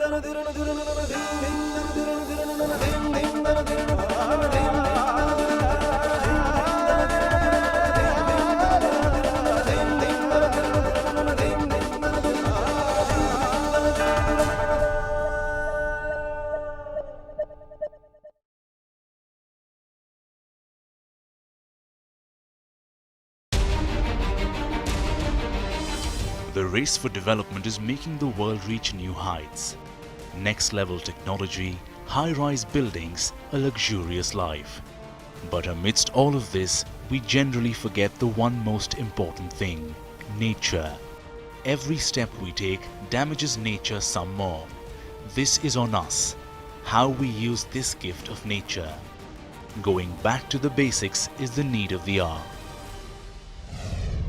The race for development is making the world reach new heights. Next level technology, high-rise buildings, a luxurious life. But amidst all of this, we generally forget the one most important thing: nature. Every step we take damages nature some more. This is on us, how we use this gift of nature. Going back to the basics is the need of the hour.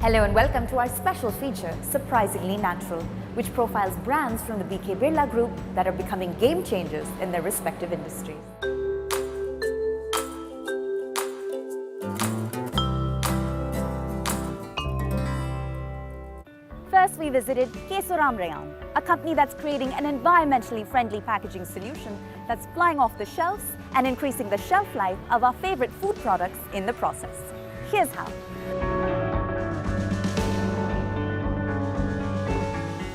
Hello and welcome to our special feature, Surprisingly Natural, which profiles brands from the K Birla group that are becoming game changers in their respective industries. First, we visited Kesophane Nature-Wrap, a company that's creating an environmentally friendly packaging solution that's flying off the shelves and increasing the shelf life of our favorite food products in the process. Here's how.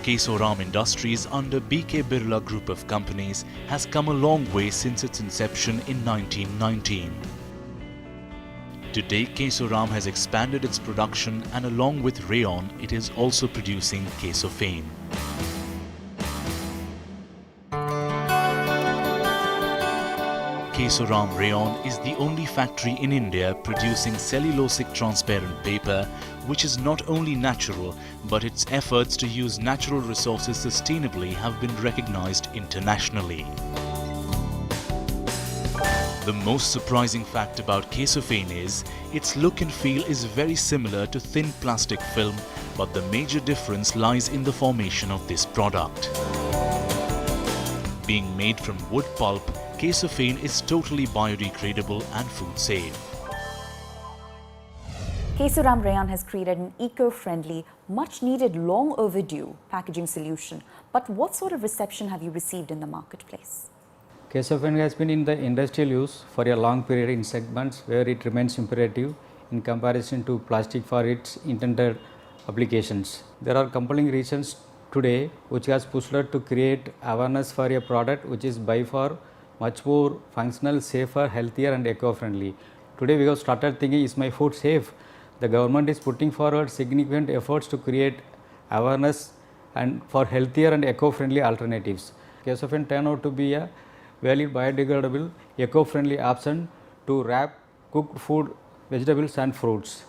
Kesophane Industries under K Birla group of companies has come a long way since its inception in 1919. Today, Kesophane has expanded its production, and along with rayon, it is also producing Kesophane. Kesophane Rayon is the only factory in India producing cellulosic transparent paper, which is not only natural, but its efforts to use natural resources sustainably have been recognized internationally. The most surprising fact about Kesophane is its look and feel is very similar to thin plastic film, but the major difference lies in the formation of this product. Being made from wood pulp, Kesophane is totally biodegradable and food safe. Kesophane Rayon has created an eco-friendly, much-needed, long overdue packaging solution. But what sort of reception have you received in the marketplace? Kesophane has been in the industrial use for a long period in segments where it remains imperative in comparison to plastic for its intended applications. There are compelling reasons today which has pushed us to create awareness for a product which is by far much more functional, safer, healthier and eco-friendly. Today we have started thinking, is my food safe? The government is putting forward significant efforts to create awareness and for healthier and eco-friendly alternatives. Kesophane turned out to be a valid biodegradable, eco-friendly option to wrap cooked food, vegetables and fruits.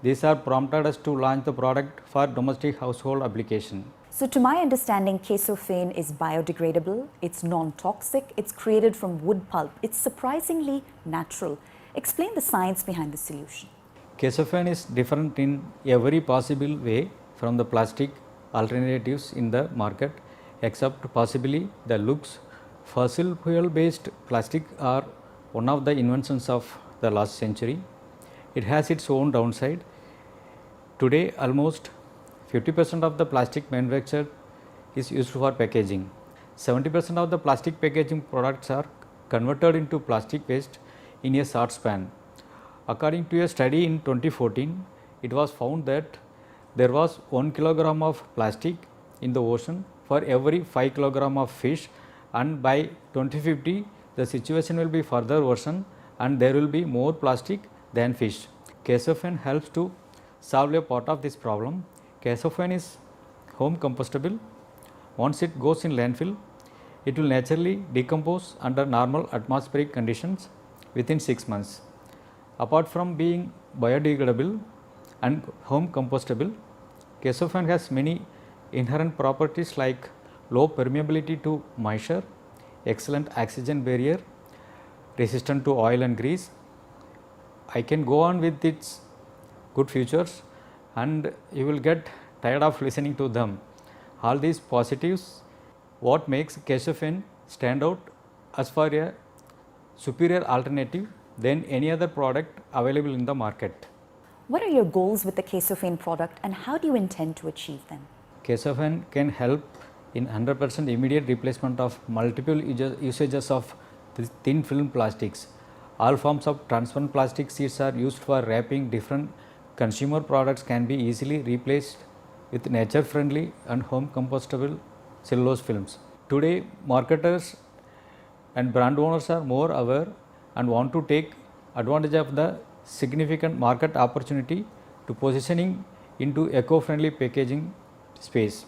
These are prompted us to launch the product for domestic household application. So to my understanding, Kesophane is biodegradable, it's non-toxic, it's created from wood pulp, it's surprisingly natural. Explain the science behind the solution. Kesophane is different in every possible way from the plastic alternatives in the market, except possibly the looks. Fossil fuel based plastic are one of the inventions of the last century. It has its own downside. Today almost 50% of the plastic manufactured is used for packaging. 70% of the plastic packaging products are converted into plastic waste in a short span. According to a study in 2014, it was found that there was 1 kilogram of plastic in the ocean for every 5 kilogram of fish, and by 2050 the situation will be further worsened and there will be more plastic than fish. Kesophane helps to solve a part of this problem. Kesophane is home compostable. Once it goes in landfill, it will naturally decompose under normal atmospheric conditions within 6 months. Apart from being biodegradable and home compostable, Kesophane has many inherent properties like low permeability to moisture, excellent oxygen barrier, resistant to oil and grease. I can go on with its good features and you will get tired of listening to them. All these positives what makes Kesophane stand out as for a superior alternative than any other product available in the market. What are your goals with the Kesophane product and how do you intend to achieve them? Kesophane can help in 100% immediate replacement of multiple usages of thin film plastics. All forms of transparent plastic sheets are used for wrapping different consumer products can be easily replaced with nature friendly and home compostable cellulose films. Today, marketers and brand owners are more aware and want to take advantage of the significant market opportunity to positioning into eco-friendly packaging space.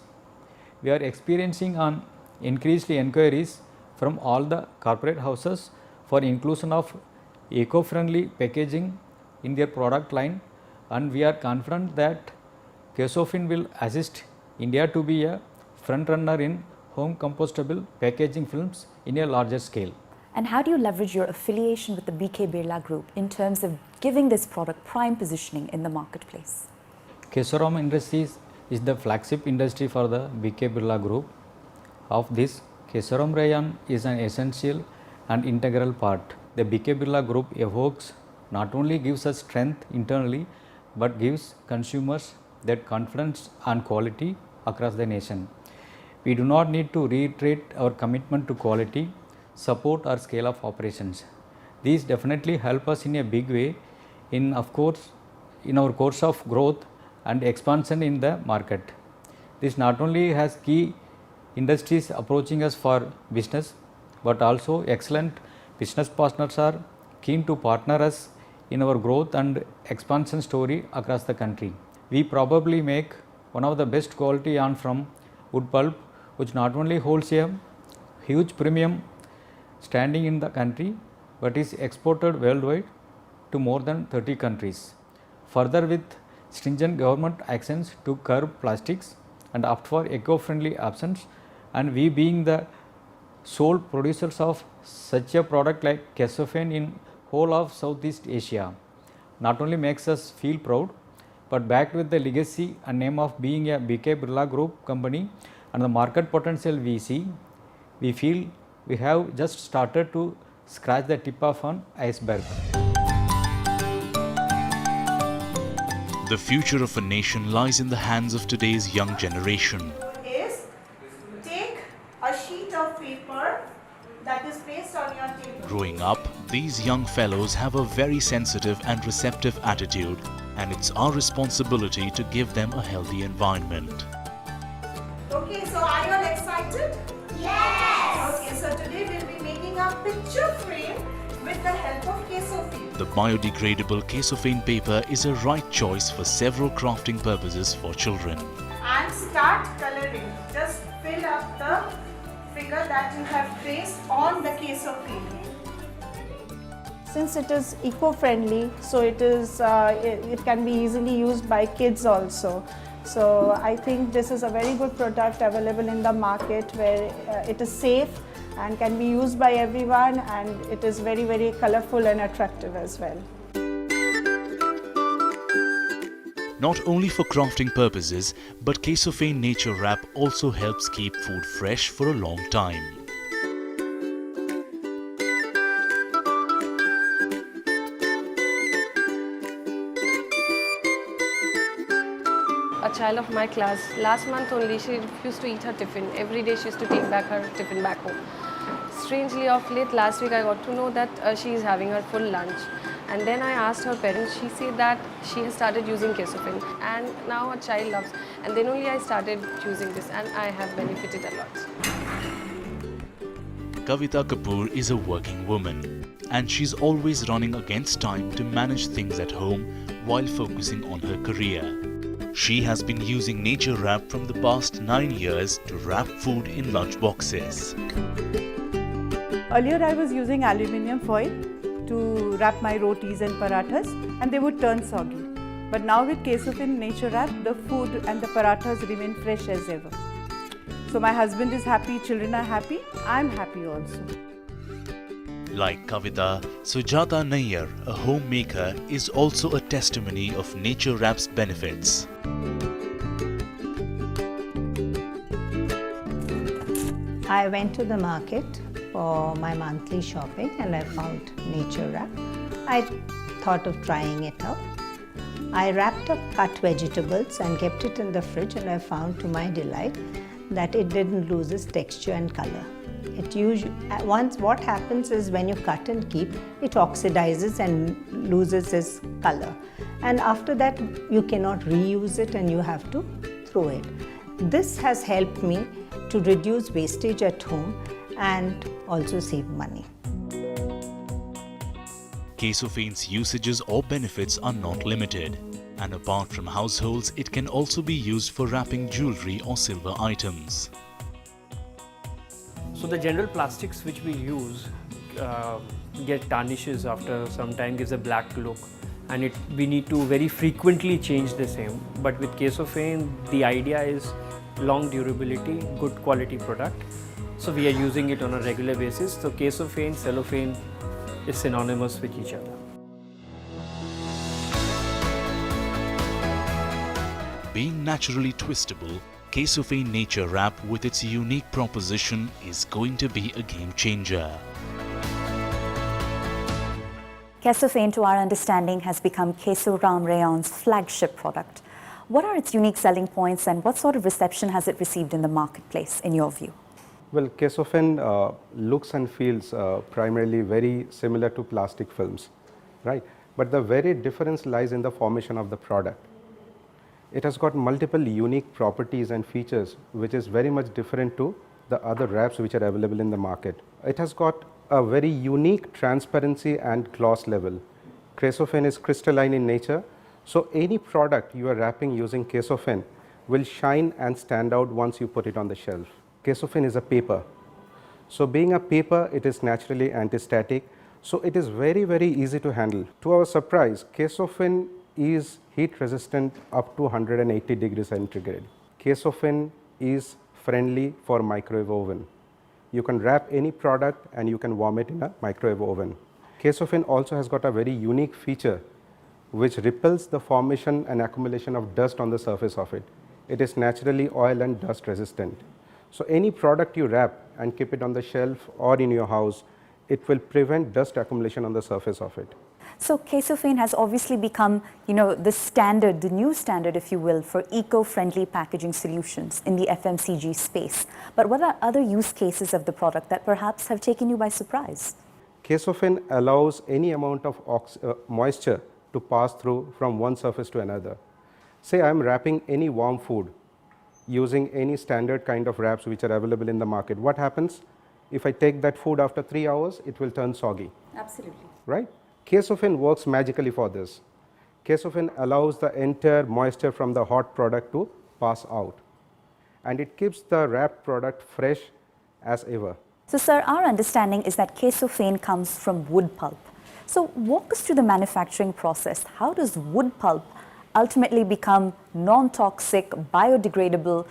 We are experiencing an increased inquiries from all the corporate houses for inclusion of eco-friendly packaging in their product line, and we are confident that Kesophane will assist India to be a front runner in home compostable packaging films in a larger scale. And how do you leverage your affiliation with the K Birla group in terms of giving this product prime positioning in the marketplace? Kesophane Industries is the flagship industry for the K Birla group. Of this, Kesophane rayon is an essential and integral part. The K Birla group evokes not only gives us strength internally, but gives consumers that confidence and quality across the nation. We do not need to reiterate our commitment to quality, support or scale of operations. These definitely help us in a big way in our course of growth and expansion in the market. This not only has key industries approaching us for business, but also excellent business partners are keen to partner us in our growth and expansion story across the country. We probably make one of the best quality yarn from wood pulp, which not only holds a huge premium standing in the country, but is exported worldwide to more than 30 countries. Further, with stringent government actions to curb plastics and opt for eco-friendly options, and we being the sole producers of such a product like Kesophane in whole of Southeast Asia, not only makes us feel proud, but backed with the legacy and name of being a K Birla Group company and the market potential we see, we feel we have just started to scratch the tip of an iceberg. The future of a nation lies in the hands of today's young generation. Is take a sheet of paper that is placed on your table. Growing up, these young fellows have a very sensitive and receptive attitude, and it's our responsibility to give them a healthy environment. Okay, so are you all excited? Yes! Okay, so today we'll be making a picture frame with the help of Kesophane. The biodegradable Kesophane paper is a right choice for several crafting purposes for children. And start coloring. Just fill up the figure that you have traced on the Kesophane. Since it is eco-friendly, so it can be easily used by kids also. So I think this is a very good product available in the market where it is safe and can be used by everyone, and it is very, very colorful and attractive as well. Not only for crafting purposes, but Kesophane Nature-Wrap also helps keep food fresh for a long time. A child of my class, last month only, she refused to eat her tiffin. Every day she used to take back her tiffin back home. Strangely, of late last week I got to know that she is having her full lunch. And then I asked her parents, she said that she has started using Kesophane and now her child loves. And then only I started using this and I have benefited a lot. Kavita Kapoor is a working woman, and she's always running against time to manage things at home while focusing on her career. She has been using Nature-Wrap from the past 9 years to wrap food in lunch boxes. Earlier I was using aluminium foil to wrap my rotis and parathas, and they would turn soggy. But now with Kesophane Nature-Wrap, the food and the parathas remain fresh as ever. So my husband is happy, children are happy, I'm happy also. Like Kavita, Sujata Nayyar, a homemaker, is also a testimony of Nature-Wrap's benefits. I went to the market for my monthly shopping and I found Nature-Wrap. I thought of trying it out. I wrapped up cut vegetables and kept it in the fridge, and I found to my delight that it didn't lose its texture and color. It once what happens is when you cut and keep, it oxidizes and loses its color. And after that, you cannot reuse it and you have to throw it. This has helped me to reduce wastage at home and also save money. Kesophane's usages or benefits are not limited, and apart from households, it can also be used for wrapping jewelry or silver items. So the general plastics which we use get tarnishes after some time, gives a black look, and we need to very frequently change the same. But with Kesophane, the idea is long durability, good quality product. So we are using it on a regular basis. So Kesophane, cellophane is synonymous with each other. Being naturally twistable, Kesophane Nature-Wrap with its unique proposition is going to be a game changer. Kesophane, to our understanding, has become Kesoram Rayon's flagship product. What are its unique selling points and what sort of reception has it received in the marketplace, in your view? Well, Kesophane looks and feels primarily very similar to plastic films, right? But the very difference lies in the formation of the product. It has got multiple unique properties and features which is very much different to the other wraps which are available in the market. It has got a very unique transparency and gloss level. Kesophane is crystalline in nature, so any product you are wrapping using Kesophane will shine and stand out once you put it on the shelf. Kesophane is a paper. So being a paper, it is naturally anti-static, so it is very, very easy to handle. To our surprise, Kesophane is heat resistant up to 180 degrees centigrade. Kesophane is friendly for microwave oven. You can wrap any product and you can warm it in a microwave oven. Kesophane also has got a very unique feature which repels the formation and accumulation of dust on the surface of it. It is naturally oil and dust resistant. So any product you wrap and keep it on the shelf or in your house, it will prevent dust accumulation on the surface of it. So Kesophane has obviously become, the standard, the new standard, if you will, for eco-friendly packaging solutions in the FMCG space. But what are other use cases of the product that perhaps have taken you by surprise? Kesophane allows any amount of moisture to pass through from one surface to another. Say I am wrapping any warm food using any standard kind of wraps which are available in the market. What happens? If I take that food after 3 hours, it will turn soggy. Absolutely. Right? Kesophane works magically for this. Kesophane allows the entire moisture from the hot product to pass out, and it keeps the wrapped product fresh as ever. So sir, our understanding is that Kesophane comes from wood pulp. So walk us through the manufacturing process. How does wood pulp ultimately become non-toxic, biodegradable,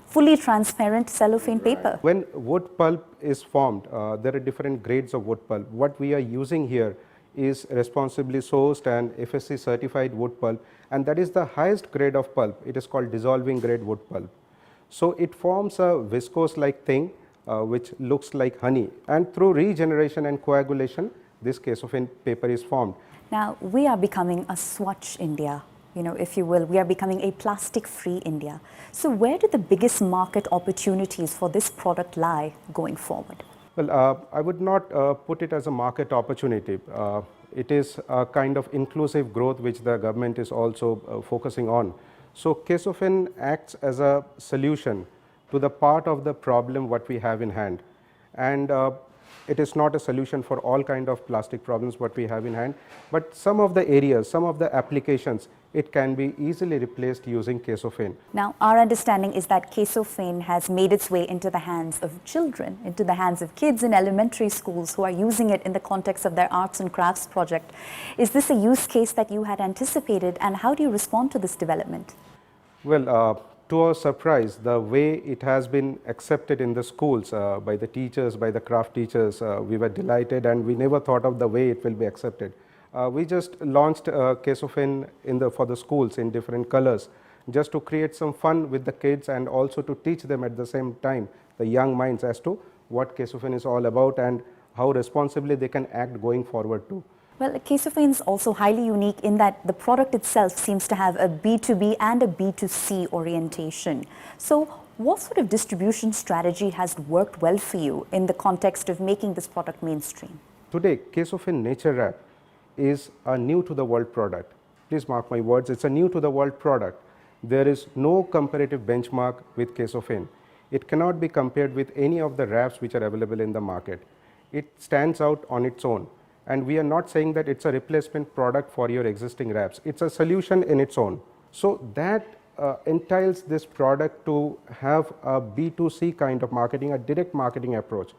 fully transparent cellophane paper? When wood pulp is formed, there are different grades of wood pulp. What we are using here is responsibly sourced and FSC certified wood pulp, and that is the highest grade of pulp. It is called dissolving grade wood pulp. So it forms a viscose like thing which looks like honey, and through regeneration and coagulation, this Kesophane paper is formed. Now we are becoming a Swachh India, if you will. We are becoming a plastic-free India. So where do the biggest market opportunities for this product lie going forward? Well, I would not put it as a market opportunity. It is a kind of inclusive growth which the government is also focusing on. So Kesophane acts as a solution to the part of the problem what we have in hand, and it is not a solution for all kind of plastic problems what we have in hand, but some of the areas, some of the applications, it can be easily replaced using Kesophane. Now, our understanding is that Kesophane has made its way into the hands of children, into the hands of kids in elementary schools who are using it in the context of their arts and crafts project. Is this a use case that you had anticipated, and how do you respond to this development? Well, to our surprise, the way it has been accepted in the schools by the teachers, by the craft teachers, we were delighted, and we never thought of the way it will be accepted. We just launched Kesophane for the schools in different colors, just to create some fun with the kids and also to teach them at the same time, the young minds, as to what Kesophane is all about and how responsibly they can act going forward too. Well, Kesophane is also highly unique in that the product itself seems to have a B2B and a B2C orientation. So What sort of distribution strategy has worked well for you in the context of making this product mainstream? Today, Kesophane Nature-Wrap is a new to the world product. Please mark my words, it's a new to the world product. There is no comparative benchmark with Kesophane. It cannot be compared with any of the wraps which are available in the market. It stands out on its own. And we are not saying that it's a replacement product for your existing wraps. It's a solution in its own. So that entails this product to have a B2C kind of marketing, a direct marketing approach.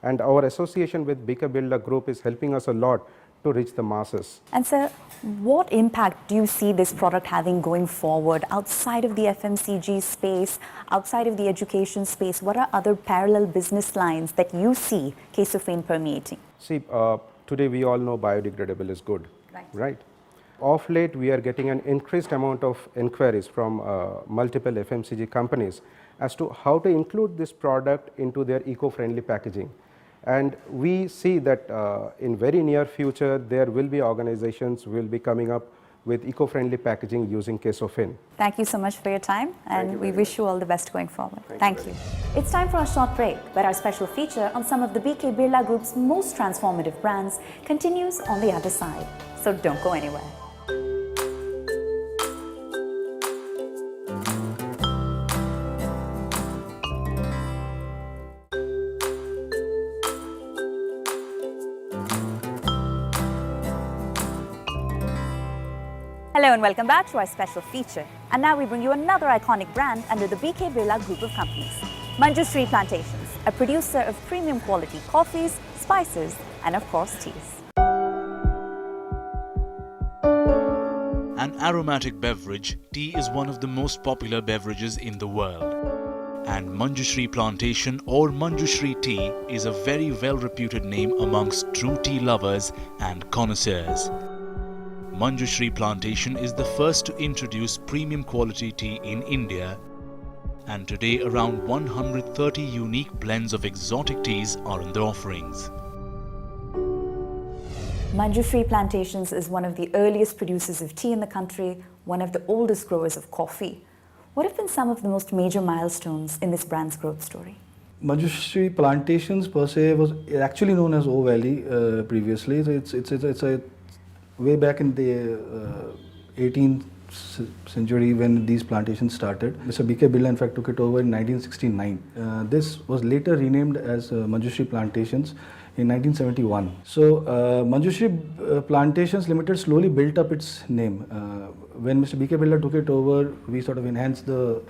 And our association with K Birla group is helping us a lot to reach the masses. And sir, what impact do you see this product having going forward outside of the FMCG space, outside of the education space? What are other parallel business lines that you see Kesophane permeating? See, today we all know biodegradable is good, right? Of late, we are getting an increased amount of inquiries from multiple FMCG companies as to how to include this product into their eco-friendly packaging. And we see that in very near future, there will be organizations will be coming up with eco-friendly packaging using Kesophane. Thank you so much for your time, and we wish you all the best going forward. Thank you. It's time for a short break, where our special feature on some of the K Birla Group's most transformative brands continues on the other side. So don't go anywhere. Hello and welcome back to our special feature. And now we bring you another iconic brand under the K Birla group of companies. Manjushree Plantations, a producer of premium quality coffees, spices, and of course teas. An aromatic beverage, tea is one of the most popular beverages in the world. And Manjushree Plantation or Manjushree tea is a very well-reputed name amongst true tea lovers and connoisseurs. Manjushree Plantation is the first to introduce premium quality tea in India, and today around 130 unique blends of exotic teas are in their offerings. Manjushree Plantations is one of the earliest producers of tea in the country, one of the oldest growers of coffee. What have been some of the most major milestones in this brand's growth story? Manjushree Plantations per se was actually known as O Valley previously. So it's a way back in the 18th century when these plantations started. Mr. K Birla in fact took it over in 1969. This was later renamed as Manjushree Plantations in 1971. So Manjushree Plantations Limited slowly built up its name. When Mr. K Birla took it over, we sort of enhanced the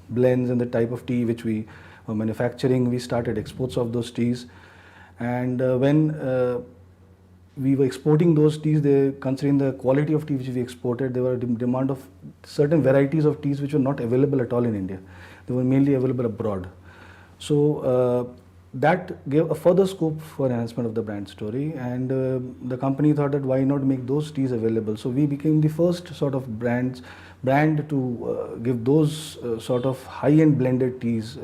blends and the type of tea which we were manufacturing. We started exports of those teas, and when we were exporting those teas, considering the quality of tea which we exported, there were a demand of certain varieties of teas which were not available at all in India. They were mainly available abroad. So that gave a further scope for enhancement of the brand story, and the company thought that why not make those teas available. So we became the first sort of brand to give those sort of high-end blended teas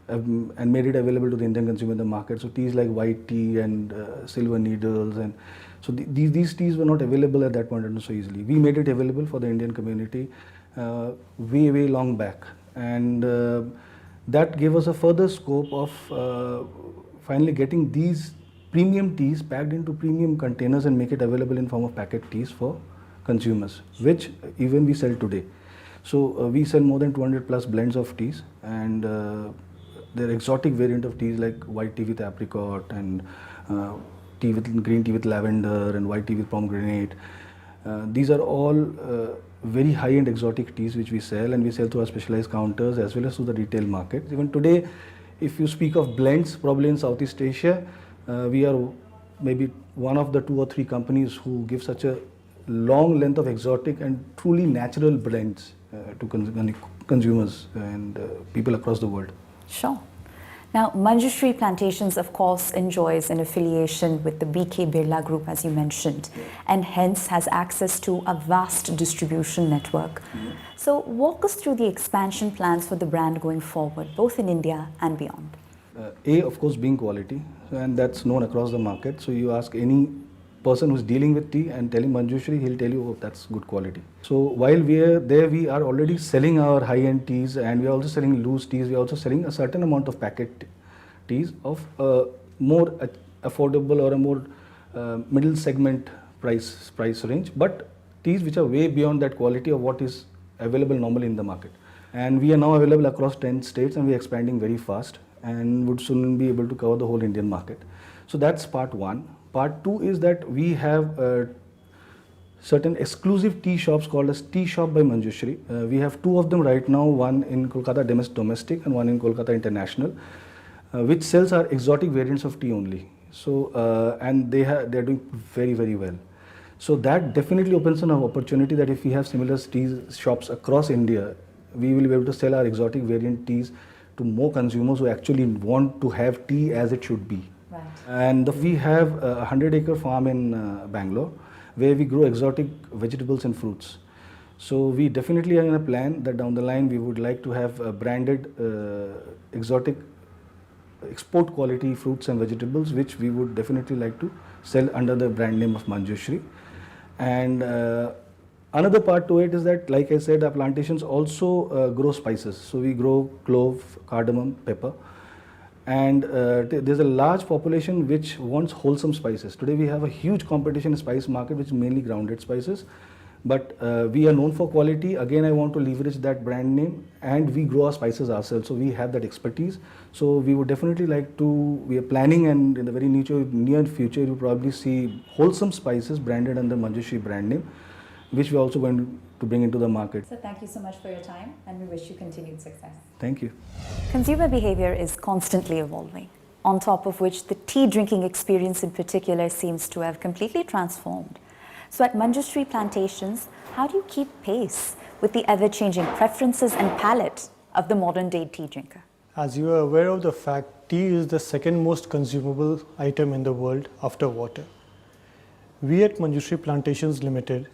and made it available to the Indian consumer in the market. So teas like white tea and silver needles, and so these teas were not available at that point in time so easily. We made it available for the Indian community way long back, and that gave us a further scope of finally getting these premium teas packed into premium containers and make it available in form of packet teas for consumers, which even we sell today. So we sell more than 200 plus blends of teas, and there are exotic variant of teas like white tea with apricot, and green tea with lavender, and white tea with pomegranate. These are all very high-end exotic teas which we sell, and we sell through our specialized counters as well as through the retail market. Even today, if you speak of blends, probably in Southeast Asia, we are maybe one of the 2 or 3 companies who give such a long length of exotic and truly natural blends to consumers and people across the world. Sure. Now, Manjushree Plantations, of course, enjoys an affiliation with the K Birla Group, as you mentioned, and hence has access to a vast distribution network. So, walk us through the expansion plans for the brand going forward, both in India and beyond. A, of course, being quality, and that's known across the market. So, you ask any person who's dealing with tea and telling Manjushree, he'll tell you, oh, that's good quality. So while we are there, we are already selling our high-end teas, and we are also selling loose teas. We are also selling a certain amount of packet teas of more affordable or a more middle segment price range, but teas which are way beyond that quality of what is available normally in the market. And we are now available across 10 states, and we are expanding very fast and would soon be able to cover the whole Indian market. So that's part one. Part two is that we have certain exclusive tea shops called as Tea Shop by Manjushree. We have two of them right now, one in Kolkata domestic and one in Kolkata International, which sells our exotic variants of tea only. So and they're doing very, very well. So that definitely opens an opportunity that if we have similar tea shops across India, we will be able to sell our exotic variant teas to more consumers who actually want to have tea as it should be. Right. And we have a 100-acre farm in Bangalore where we grow exotic vegetables and fruits. So we definitely are in a plan that down the line we would like to have branded exotic export quality fruits and vegetables, which we would definitely like to sell under the brand name of Manjushree. And another part to it is that, like I said, our plantations also grow spices. So we grow clove, cardamom, pepper. And there's a large population which wants wholesome spices. Today we have a huge competition in spice market, which is mainly grounded spices. But we are known for quality. Again, I want to leverage that brand name, and we grow our spices ourselves. So we have that expertise. So we would definitely like to, we are planning, and in the very near future, you'll probably see wholesome spices branded under Manjushree brand name, which we're also going to bring into the market. So thank you so much for your time, and we wish you continued success. Thank you. Consumer behavior is constantly evolving, on top of which the tea drinking experience in particular seems to have completely transformed. So at Manjushree Plantations, how do you keep pace with the ever-changing preferences and palate of the modern-day tea drinker? As you are aware of the fact, tea is the second most consumable item in the world after water. We at Manjushree Plantations Limited,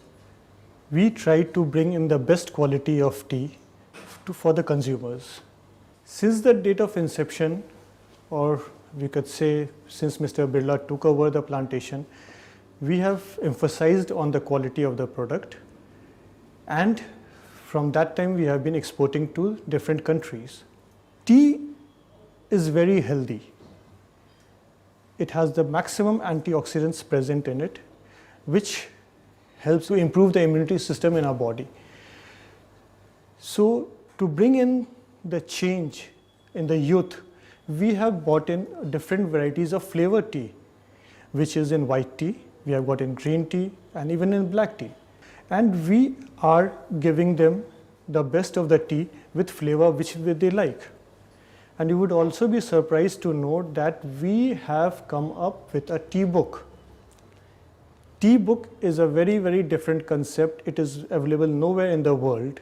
we try to bring in the best quality of tea for the consumers. Since the date of inception, or we could say since Mr. Birla took over the plantation, we have emphasized on the quality of the product, and from that time we have been exporting to different countries. Tea is very healthy. It has the maximum antioxidants present in it, which helps to improve the immunity system in our body. So to bring in the change in the youth, we have brought in different varieties of flavor tea, which is in white tea, we have got in green tea, and even in black tea. And we are giving them the best of the tea with flavor which they like. And you would also be surprised to note that we have come up with a tea book. Tea book is a very, very different concept. It is available nowhere in the world.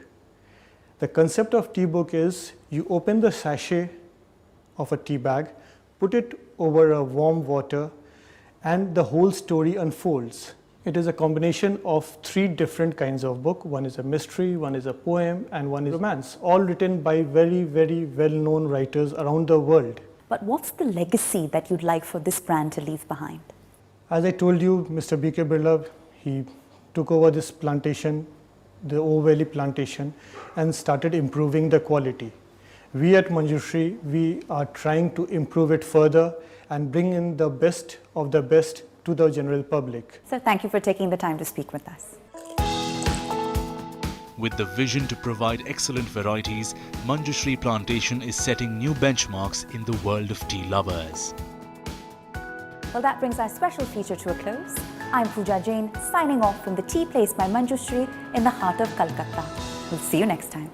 The concept of tea book is you open the sachet of a tea bag, put it over a warm water, and the whole story unfolds. It is a combination of 3 different kinds of book. One is a mystery, one is a poem, and one is romance, all written by very, very well-known writers around the world. But what's the legacy that you'd like for this brand to leave behind? As I told you, Mr. K Birla, he took over this plantation, the Old Valley plantation, and started improving the quality. We at Manjushree, we are trying to improve it further and bring in the best of the best to the general public. So thank you for taking the time to speak with us. With the vision to provide excellent varieties, Manjushree Plantation is setting new benchmarks in the world of tea lovers. Well, that brings our special feature to a close. I'm Pooja Jain, signing off from the Tea Place by Manjushree in the heart of Calcutta. We'll see you next time.